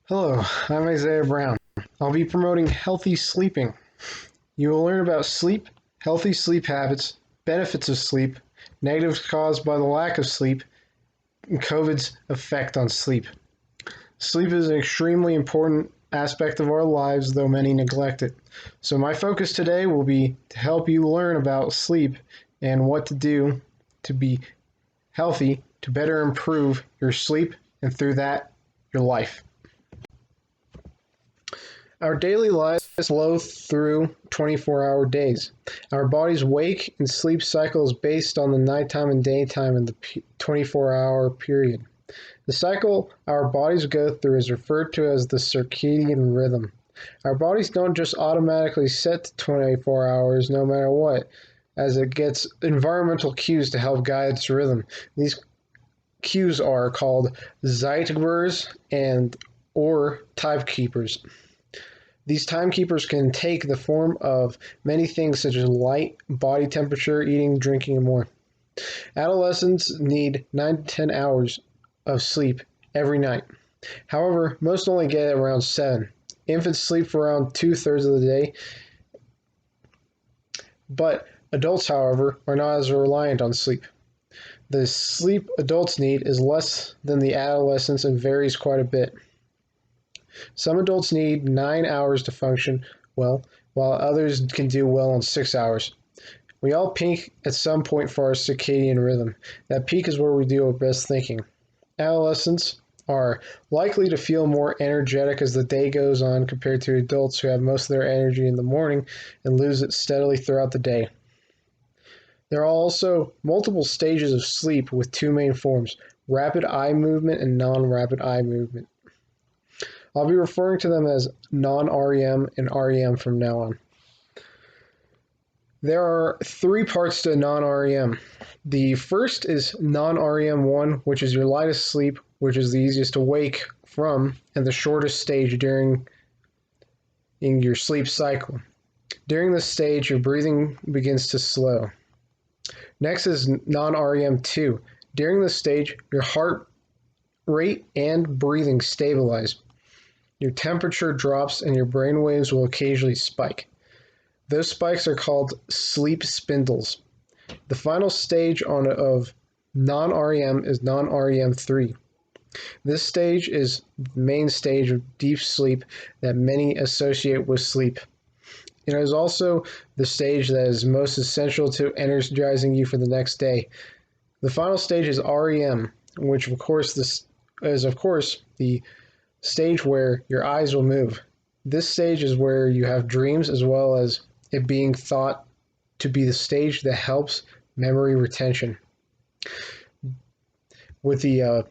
Hello, I'm Isaiah Brown. I'll be promoting healthy sleeping. You will learn about sleep, healthy sleep habits, benefits of sleep, negatives caused by the lack of sleep, and COVID's effect on sleep. Sleep is an extremely important aspect of our lives, though many neglect it. So, my focus today will be to help you learn about sleep and what to do to be healthy, to better improve your sleep, and through that, your life. Our daily lives flow through 24-hour days. Our body's wake and sleep cycle is based on the nighttime and daytime in the 24-hour period. The cycle our bodies go through is referred to as the circadian rhythm. Our bodies don't just automatically set to 24 hours no matter what, as it gets environmental cues to help guide its rhythm. These cues are called zeitgebers and or timekeepers. These timekeepers can take the form of many things such as light, body temperature, eating, drinking, and more. Adolescents need 9 to 10 hours of sleep every night. However, most only get around 7. Infants sleep for around 2/3 of the day, but adults, however, are not as reliant on sleep. The sleep adults need is less than the adolescents and varies quite a bit. Some adults need 9 hours to function well, while others can do well on 6 hours. We all peak at some point for our circadian rhythm. That peak is where we do our best thinking. Adolescents are likely to feel more energetic as the day goes on compared to adults who have most of their energy in the morning and lose it steadily throughout the day. There are also multiple stages of sleep with two main forms, rapid eye movement and non-rapid eye movement. I'll be referring to them as non-REM and REM from now on. There are 3 parts to non-REM. The first is non-REM 1, which is your lightest sleep, which is the easiest to wake from, and the shortest stage during in your sleep cycle. During this stage, your breathing begins to slow. Next is non-REM 2. During this stage, your heart rate and breathing stabilize. Your temperature drops and your brain waves will occasionally spike. Those spikes are called sleep spindles. The final stage of non-REM is non-REM 3. This stage is the main stage of deep sleep that many associate with sleep. It is also the stage that is most essential to energizing you for the next day. The final stage is REM, which of course is the stage where your eyes will move. This stage is where you have dreams, as well as it being thought to be the stage that helps memory retention. With the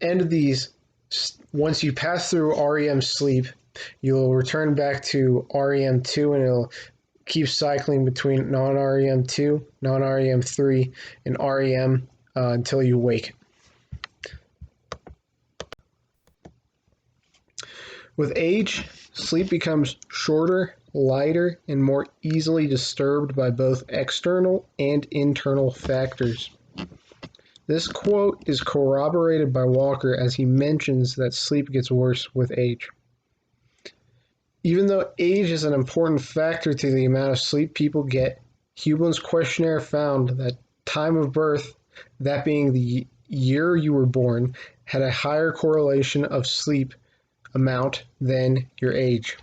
end of these, once you pass through REM sleep, you'll return back to REM 2 and it'll keep cycling between non-REM 2, non-REM 3, and REM until you wake. With age, sleep becomes shorter, lighter, and more easily disturbed by both external and internal factors. This quote is corroborated by Walker as he mentions that sleep gets worse with age. Even though age is an important factor to the amount of sleep people get, Hublin's questionnaire found that time of birth, that being the year you were born, had a higher correlation of sleep amount than your age.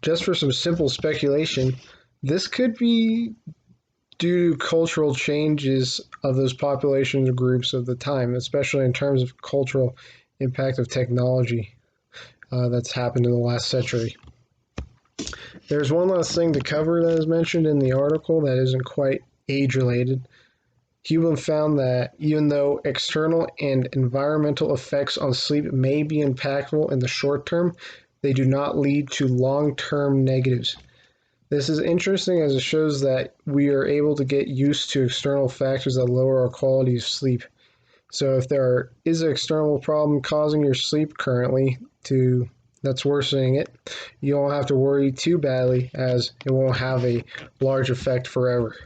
Just for some simple speculation, this could be due to cultural changes of those population groups of the time, especially in terms of cultural impact of technology that's happened in the last century. There's one last thing to cover that is mentioned in the article that isn't quite age-related. Hublin found that even though external and environmental effects on sleep may be impactful in the short term, they do not lead to long-term negatives. This is interesting as it shows that we are able to get used to external factors that lower our quality of sleep. So if there is an external problem causing your sleep currently that's worsening it, you don't have to worry too badly as it won't have a large effect forever.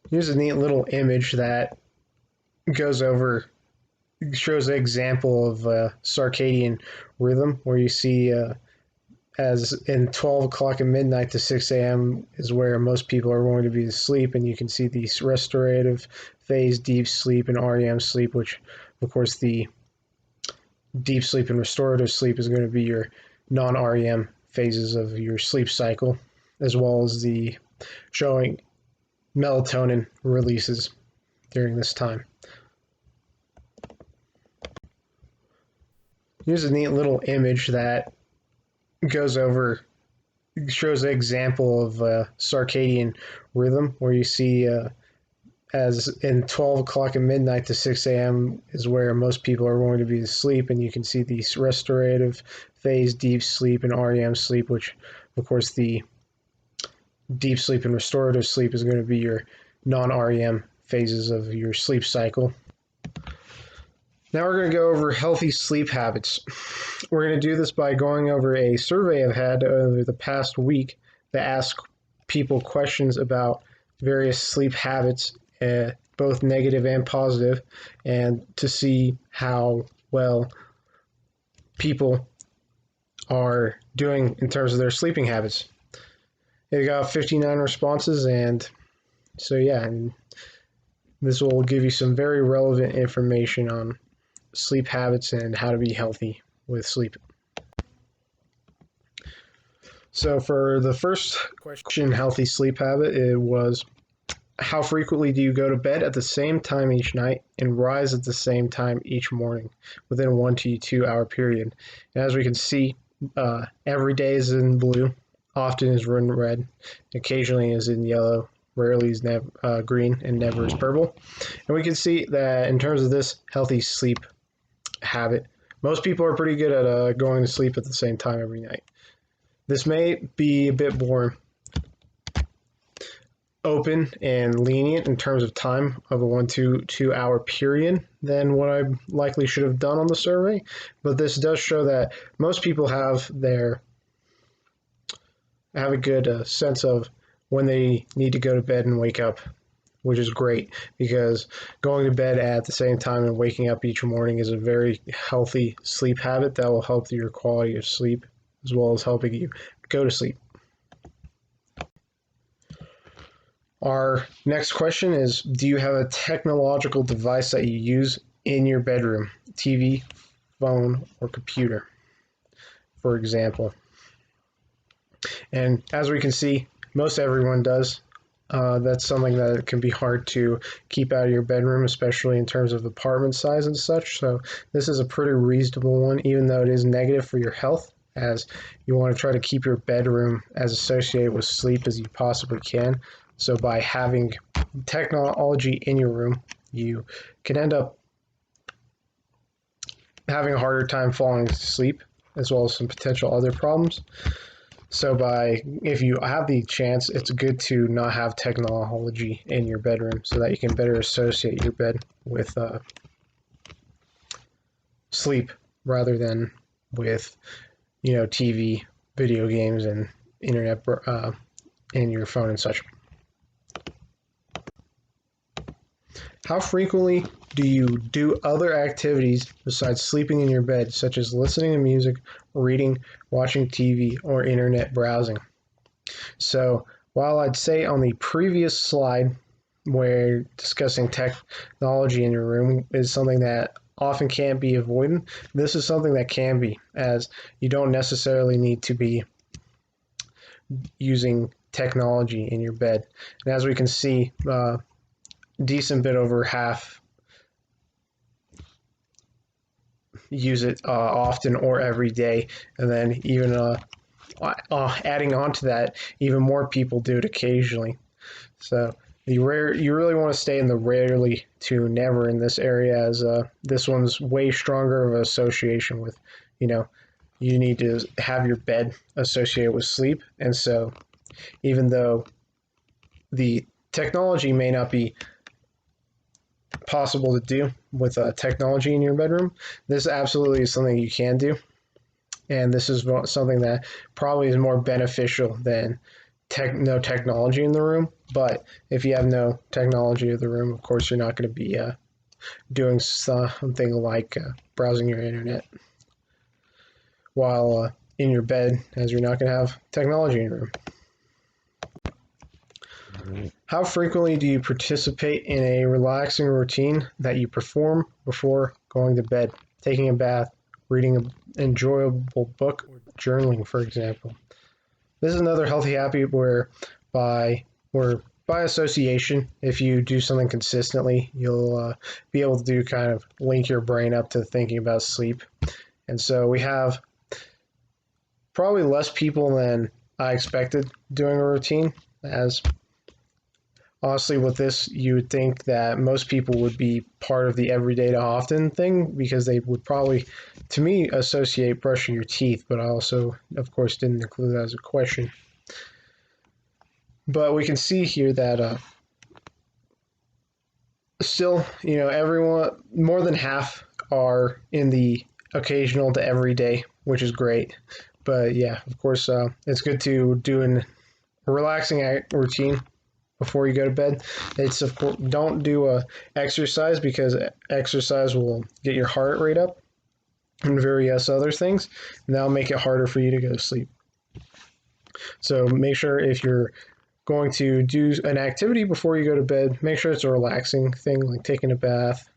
Here's a neat little image that goes over shows an example of circadian rhythm where you see as in 12 o'clock at midnight to 6 a.m. is where most people are going to be asleep, and you can see the restorative phase, deep sleep, and REM sleep, which, of course, the deep sleep and restorative sleep is going to be your non-REM phases of your sleep cycle, as well as the showing melatonin releases during this time. Here's a neat little image that shows an example of circadian rhythm where you see as in 12 o'clock at midnight to 6 a.m. is where most people are going to be asleep, and you can see the restorative phase, deep sleep, and REM sleep, which, of course, the deep sleep and restorative sleep is going to be your non-REM phases of your sleep cycle. Now we're going to go over healthy sleep habits. We're going to do this by going over a survey I've had over the past week that asks people questions about various sleep habits, both negative and positive, and to see how well people are doing in terms of their sleeping habits. It got 59 responses, and so yeah, and this will give you some very relevant information on sleep habits and how to be healthy with sleep. So for the first question, healthy sleep habit, it was, how frequently do you go to bed at the same time each night and rise at the same time each morning within a 1 to 2 hour period? And as we can see, every day is in blue, often is in red, occasionally is in yellow, rarely is green, and never is purple. And we can see that in terms of this healthy sleep habit, most people are pretty good at going to sleep at the same time every night. This may be a bit more open and lenient in terms of time of a 1 to 2 hour period than what I likely should have done on the survey, but this does show that most people have a good sense of when they need to go to bed and wake up, which is great, because going to bed at the same time and waking up each morning is a very healthy sleep habit that will help your quality of sleep as well as helping you go to sleep. Our next question is, do you have a technological device that you use in your bedroom? TV, phone, or computer, for example. And as we can see, most everyone does. That's something that can be hard to keep out of your bedroom, especially in terms of apartment size and such. So this is a pretty reasonable one, even though it is negative for your health, as you want to try to keep your bedroom as associated with sleep as you possibly can. So by having technology in your room, you can end up having a harder time falling asleep, as well as some potential other problems. So if you have the chance, it's good to not have technology in your bedroom so that you can better associate your bed with sleep rather than with, TV, video games, and internet, and your phone and such. How frequently do you do other activities besides sleeping in your bed, such as listening to music, reading, watching TV, or internet browsing? So while I'd say on the previous slide where discussing technology in your room is something that often can't be avoided, this is something that can be, as you don't necessarily need to be using technology in your bed. And as we can see, decent bit over half use it often or every day, and then even adding on to that, even more people do it occasionally. So you really want to stay in the rarely to never in this area, as this one's way stronger of an association with, you need to have your bed associated with sleep. And so even though the technology may not be possible to do with technology in your bedroom, this absolutely is something you can do, and this is something that probably is more beneficial than no technology in the room. But if you have no technology in the room, of course you're not going to be doing something like browsing your internet while in your bed, as you're not going to have technology in your room. How frequently do you participate in a relaxing routine that you perform before going to bed? Taking a bath, reading an enjoyable book, or journaling, for example. This is another healthy habit where by association, if you do something consistently, you'll be able to kind of link your brain up to thinking about sleep. And so we have probably less people than I expected doing a routine, as honestly, with this, you would think that most people would be part of the everyday to often thing, because they would probably, to me, associate brushing your teeth, but I also, of course, didn't include that as a question. But we can see here that still, everyone, more than half are in the occasional to everyday, which is great. But yeah, of course, it's good to do a relaxing routine before you go to bed. It's, of course, don't do a exercise, because exercise will get your heart rate up and various other things, and that'll make it harder for you to go to sleep. So make sure if you're going to do an activity before you go to bed, make sure it's a relaxing thing, like taking a bath,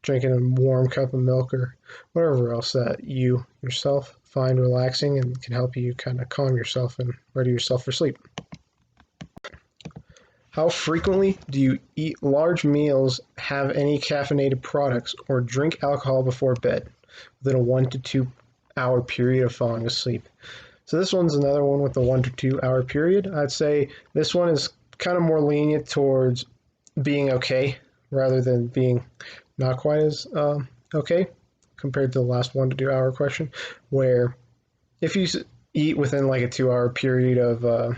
drinking a warm cup of milk, or whatever else that you yourself find relaxing and can help you kind of calm yourself and ready yourself for sleep. How frequently do you eat large meals, have any caffeinated products, or drink alcohol before bed within a 1 to 2 hour period of falling asleep? So this one's another one with the 1 to 2 hour period. I'd say this one is kind of more lenient towards being okay rather than being not quite as okay compared to the last 1 to 2 hour question, where if you eat within like a 2 hour period of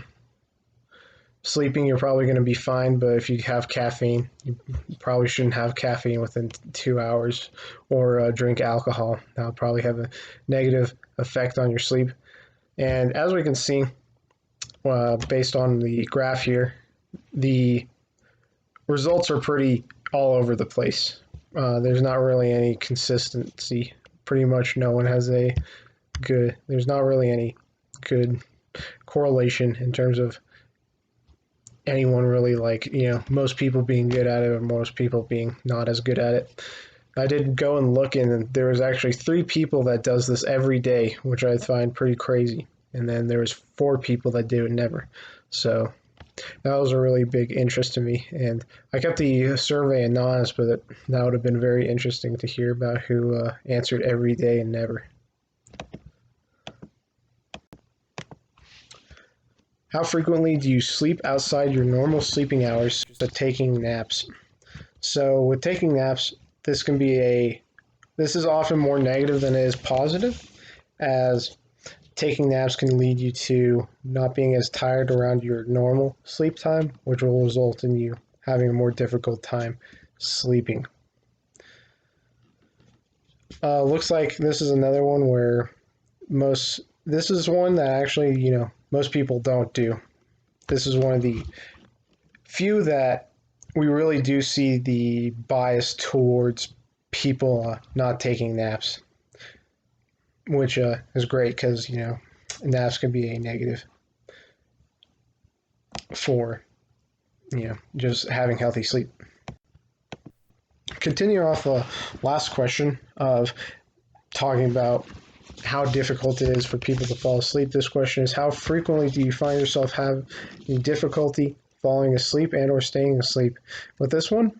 sleeping, you're probably going to be fine. But if you have caffeine, you probably shouldn't have caffeine within 2 hours, or drink alcohol. That'll probably have a negative effect on your sleep. And as we can see, based on the graph here, the results are pretty all over the place. There's not really any consistency. Pretty much no one has there's not really any good correlation in terms of anyone really, most people being good at it or most people being not as good at it. I did go and look, and there was actually 3 people that does this every day, which I find pretty crazy. And then there was 4 people that do it never. So that was a really big interest to me. And I kept the survey anonymous, but that would have been very interesting to hear about who answered every day and never. How frequently do you sleep outside your normal sleeping hours, but taking naps? So with taking naps, this is often more negative than it is positive, as taking naps can lead you to not being as tired around your normal sleep time, which will result in you having a more difficult time sleeping. Looks like this is another one where this is one that actually, most people don't do. This is one of the few that we really do see the bias towards people not taking naps, which is great, because naps can be a negative for just having healthy sleep. Continue off the last question of talking about how difficult it is for people to fall asleep. This question is, how frequently do you find yourself having difficulty falling asleep and or staying asleep? With this one,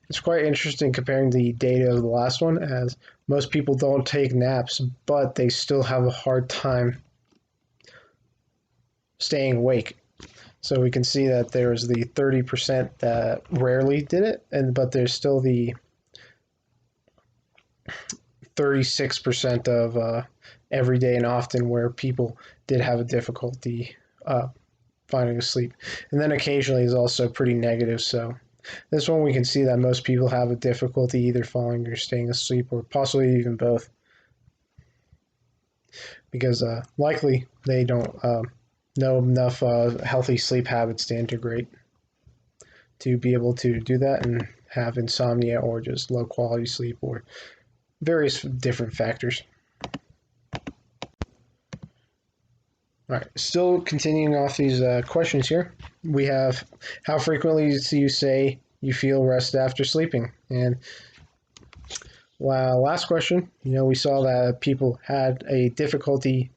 it's quite interesting comparing the data of the last one, as most people don't take naps, but they still have a hard time staying awake. So we can see that there's the 30% that rarely did it, but there's still the 36% of every day and often where people did have a difficulty finding asleep. And then occasionally is also pretty negative. So this one we can see that most people have a difficulty either falling or staying asleep, or possibly even both, because likely they don't know enough healthy sleep habits to integrate to be able to do that. And have insomnia or just low quality sleep or various different factors. All right, still continuing off these questions here. We have, how frequently do you say you feel rested after sleeping? And last question, we saw that people had a difficulty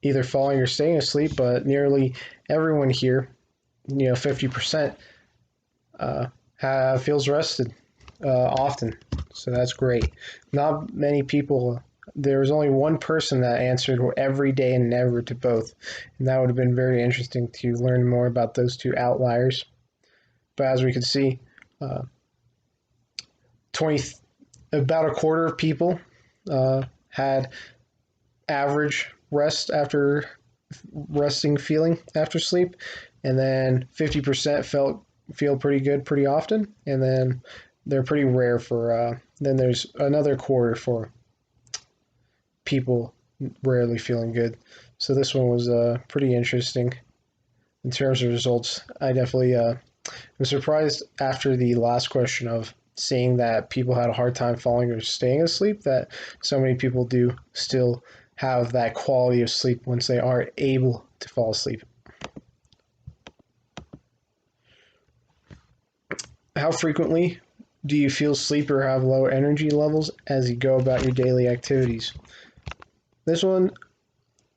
either falling or staying asleep, but nearly everyone here, 50%, feels rested often. So that's great. Not many people. There was only one person that answered every day and never to both, and that would have been very interesting to learn more about those two outliers. But as we can see, 20, about a quarter of people had average resting feeling after sleep, and then 50% feel pretty good pretty often, and then they're pretty rare for then there's another quarter for people rarely feeling good. So this one was pretty interesting in terms of results. I definitely was surprised after the last question of seeing that people had a hard time falling or staying asleep, that so many people do still have that quality of sleep once they are able to fall asleep. How frequently do you feel sleepy or have low energy levels as you go about your daily activities? This one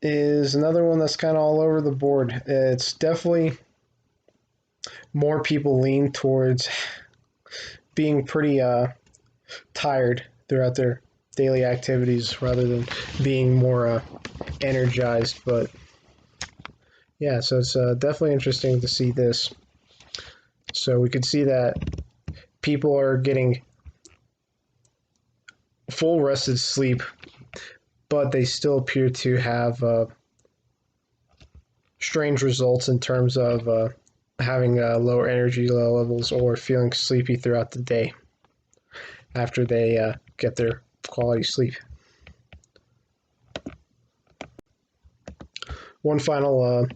is another one that's kind of all over the board. It's definitely more people lean towards being pretty tired throughout their daily activities rather than being more energized. But yeah, so it's definitely interesting to see this. So we could see that people are getting full rested sleep, but they still appear to have strange results in terms of having lower energy levels or feeling sleepy throughout the day after they get their quality sleep. One final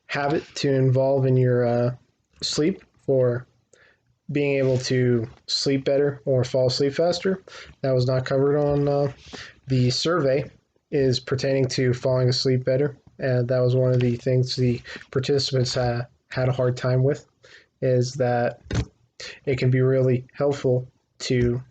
habit to involve in your sleep for being able to sleep better or fall asleep faster that was not covered on the survey is pertaining to falling asleep better. And that was one of the things the participants had a hard time with, is that it can be really helpful to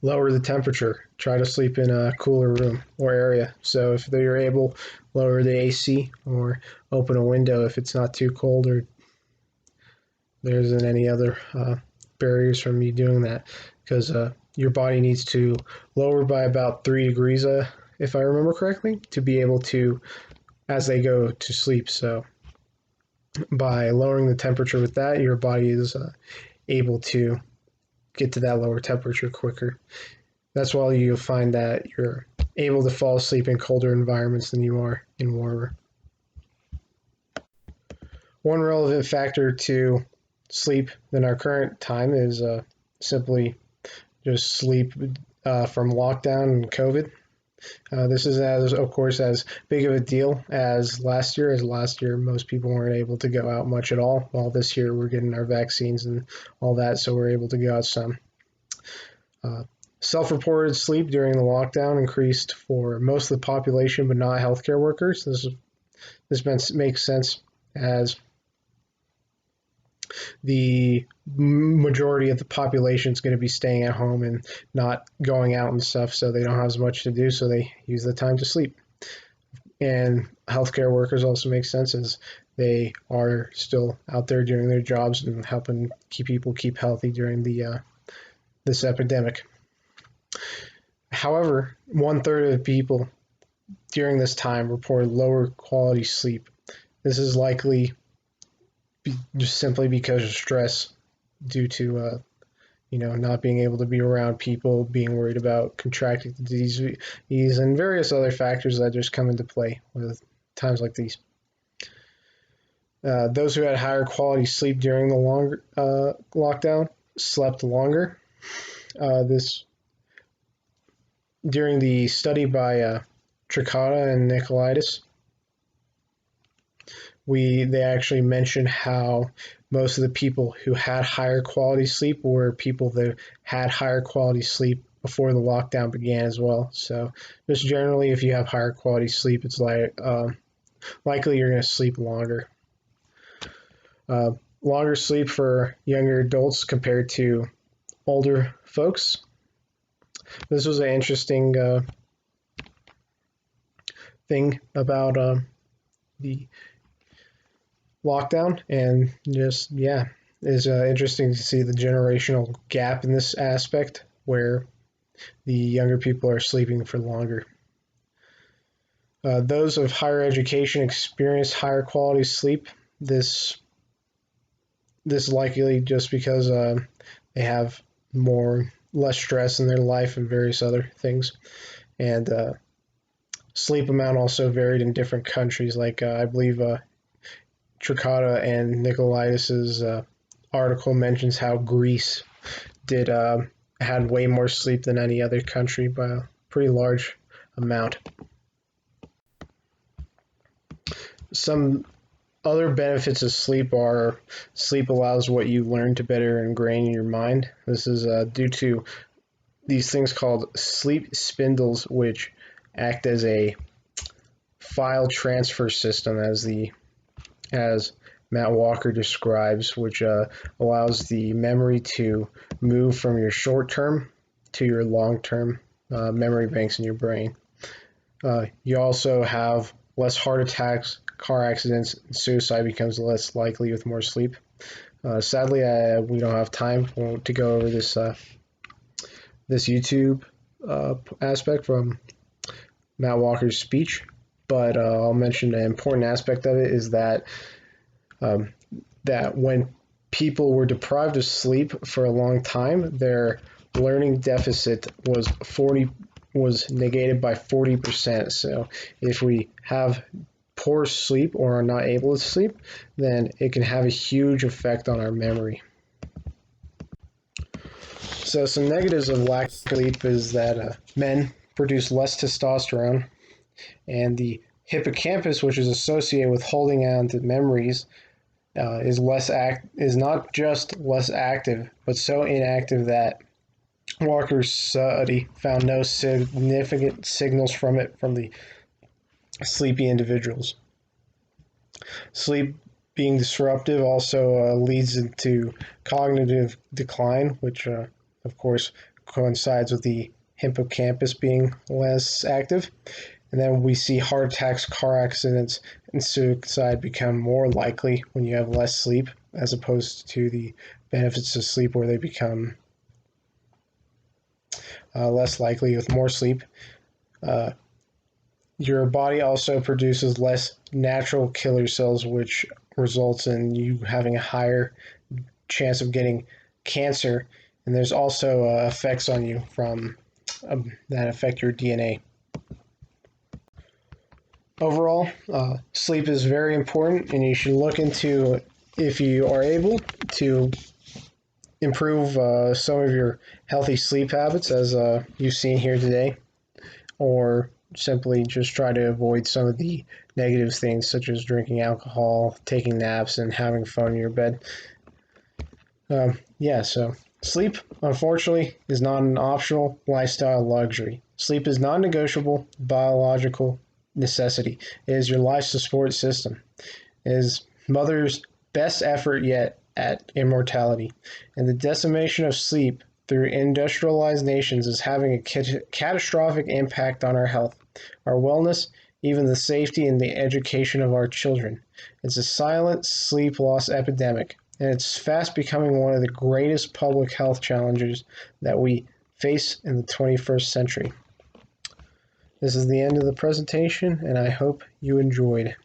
lower the temperature. Try to sleep in a cooler room or area. So if they're able, lower the AC or open a window if it's not too cold, or there isn't any other barriers from you doing that, because your body needs to lower by about 3 degrees, if I remember correctly, to be able to, as they go to sleep. So by lowering the temperature with that, your body is able to get to that lower temperature quicker. That's why you'll find that you're able to fall asleep in colder environments than you are in warmer. One relevant factor to sleep in our current time is simply just sleep from lockdown and COVID. This is, of course, as big of a deal as last year. As last year, most people weren't able to go out much at all. While this year, we're getting our vaccines and all that, so we're able to go out some. Self-reported sleep during the lockdown increased for most of the population, but not healthcare workers. This makes sense, as the majority of the population is going to be staying at home and not going out and stuff, so they don't have as much to do, so they use the time to sleep. And healthcare workers also make sense, as they are still out there doing their jobs and helping people keep healthy during this epidemic. However, 1/3 of the people during this time reported lower quality sleep. This is likely just simply because of stress due to not being able to be around people, being worried about contracting the disease, and various other factors that just come into play with times like these. Those who had higher quality sleep during the longer lockdown slept longer. This during the study by Tricata and Nicolaitis, they actually mentioned how most of the people who had higher quality sleep were people that had higher quality sleep before the lockdown began as well. So just generally, if you have higher quality sleep, it's likely you're going to sleep longer. Longer sleep for younger adults compared to older folks. This was an interesting thing about the lockdown, and just is interesting to see the generational gap in this aspect where the younger people are sleeping for longer. Those of higher education experience higher quality sleep. This likely just because they have less stress in their life and various other things, and sleep amount also varied in different countries. Like I believe Tricata and Nicolaitis's article mentions how Greece had way more sleep than any other country by a pretty large amount. Some other benefits of sleep are sleep allows what you learn to better ingrain in your mind. This is due to these things called sleep spindles, which act as a file transfer system, as Matt Walker describes, which allows the memory to move from your short-term to your long-term memory banks in your brain. You also have less heart attacks, car accidents, and suicide becomes less likely with more sleep. Sadly, we don't have time to go over this YouTube aspect from Matt Walker's speech, but I'll mention an important aspect of it is that that when people were deprived of sleep for a long time, their learning deficit was negated by 40%. So if we have poor sleep or are not able to sleep, then it can have a huge effect on our memory. So some negatives of lack of sleep is that men produce less testosterone, and the hippocampus, which is associated with holding on to memories, is not just less active, but so inactive that Walker's study found no significant signals from it from the sleepy individuals. Sleep being disruptive also leads into cognitive decline, which of course coincides with the hippocampus being less active. And then we see heart attacks, car accidents, and suicide become more likely when you have less sleep, as opposed to the benefits of sleep where they become less likely with more sleep. Your body also produces less natural killer cells, which results in you having a higher chance of getting cancer. And there's also effects on you from that affect your DNA. Overall, sleep is very important, and you should look into if you are able to improve some of your healthy sleep habits, as you've seen here today, or simply just try to avoid some of the negative things such as drinking alcohol, taking naps, and having fun in your bed. So sleep, unfortunately, is not an optional lifestyle luxury. Sleep is non-negotiable biological necessity. It is your life support system. It is Mother's best effort yet at immortality. And the decimation of sleep through industrialized nations is having a catastrophic impact on our health, our wellness, even the safety and the education of our children. It's a silent sleep loss epidemic, and it's fast becoming one of the greatest public health challenges that we face in the 21st century. This is the end of the presentation, and I hope you enjoyed.